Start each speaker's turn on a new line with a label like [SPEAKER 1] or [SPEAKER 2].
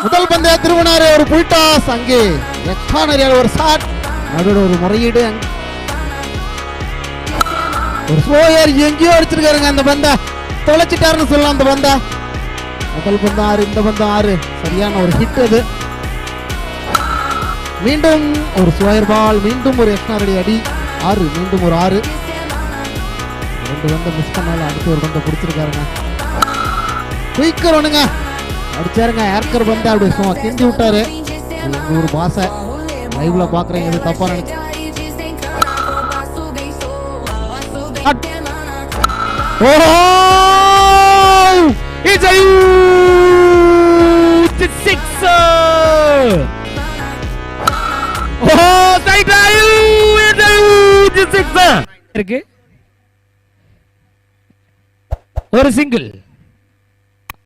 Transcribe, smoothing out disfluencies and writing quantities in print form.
[SPEAKER 1] முதல் பந்தய திருவனாறு ஒரு புல்டாஸ், அங்கே எக்கானரியால் ஒரு ஷாட், நடுவில் ஒரு முறையீடு, ஒரு ஸ்லோயர் எங்கேயோ அடிச்சிருக்காருங்க. அந்த பந்த தொலைச்சிட்டாருன்னு சொல்லலாம். அந்த பந்த முதல் பந்து 6, இந்த பந்து 6, சரியான ஒரு ஹிட். அது மீண்டும் ஒரு ஸ்லோயர் பால், மீண்டும் ஒரு எக்ஸ்ட்ரா அடி 6, மீண்டும் ஒரு 6. 2 பந்தை மிஸ் பண்ணாலும் அடுத்து ஒரு பந்தை பிடிச்சிருக்காருங்க. குயிக்கர் ஒண்ணுங்க அடிச்சாருங்க. ஏர்கர் பந்து அப்படி சும்மா கிண்டி விட்டாரு. ஒரு பாசை லைவ்ல பாக்குறீங்க, இது தப்பா நினைச்சு.
[SPEAKER 2] It's a huge sixer. Oh, side drive. It's a huge sixer. இருக்கு ஒரு சிங்கிள்.